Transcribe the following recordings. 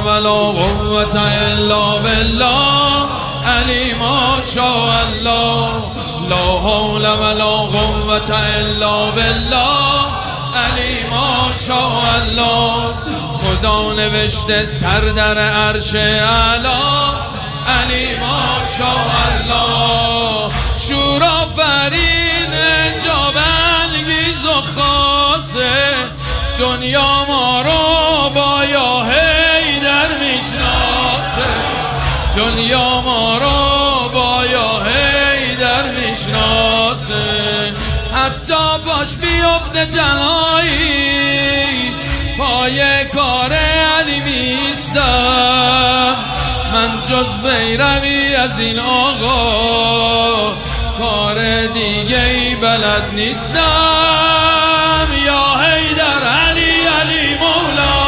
ولا قوة الا بالله علی ماشاءالله لا حول ولا قوة الا بالله علی ماشاءالله خدا نوشته سر در عرش اعلی علی ماشاءالله شورا فرین جا بلگیز و خاصه دنیا ما رو با یا حیدر میشناسه دنیا ما رو با یا حیدر میشناسه حتی باش بیفته جلایی پای کار علی میستم من جز بیروی از این آقا کار دیگه ای بلد نیستم یا حیدر علی علی مولا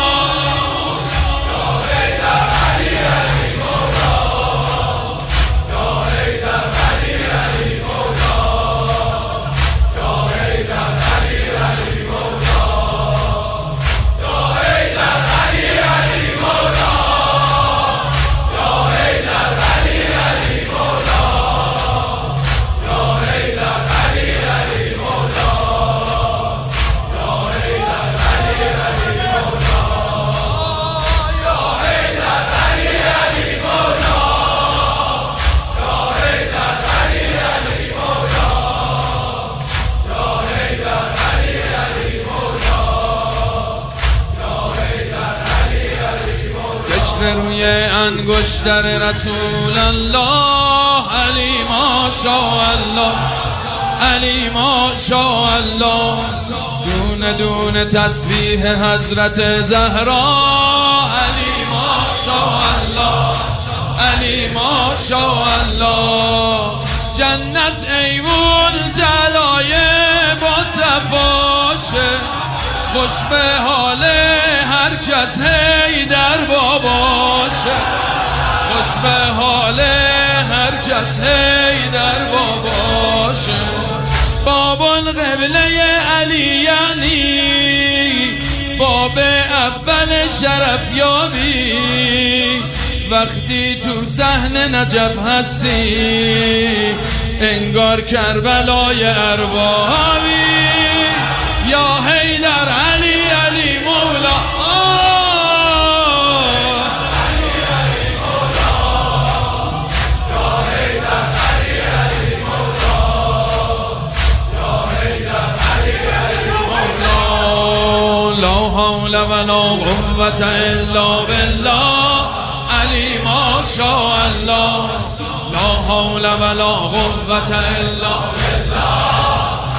یا حیدر علی علی مولا یا حیدر علی علی مولا یا حیدر علی علی مولا یا حیدر علی علی مولا یا حیدر علی علی مولا یا حیدر علی علی مولا یا حیدر علی علی مولا یا حیدر علی علی مولا یا حیدر علی علی مولا یا حیدر علی علی مولا یا حیدر علی علی مولا سجد روی انگشتر رسول الله علی ماشاءالله علی ماشاءالله دونه دونه تسبیح حضرت زهرا علی ماشاءالله علی ماشاءالله جنت ایوون طلای با صفاشه خوش به حال هر کس حیدر باباشه خوش به حال هر کس حیدر باباشه باب القبله علی یعنی باب اول شرف یابی وقتی تو صحن نجف هستی انگار کربلای اربابی یا حیدر علی علی مولا ولا قوة الا بالله علی ماشاءالله لا حول ولا قوة الا بالله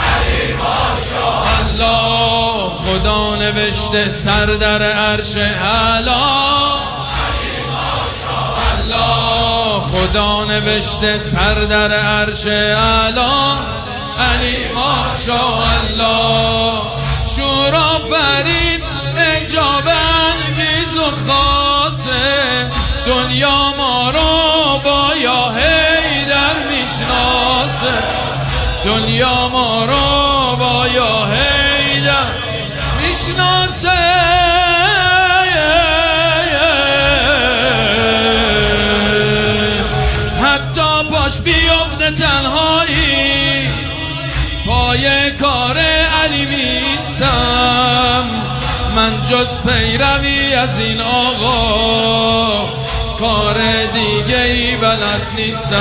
علی ماشاءالله خدا نوشته سر در عرش اعلی علی ماشاءالله خدا نوشته سر در عرش اعلی علی ماشاءالله شورا فرید اجابن بیز و خاصه دنیا ما رو با یا حیدر میشناسه دنیا ما رو با یا حیدر میشناسه حتی باش بیفته تنهایی پای کار علی میستم من جز پیروی از این آقا کار دیگه ای بلد نیستم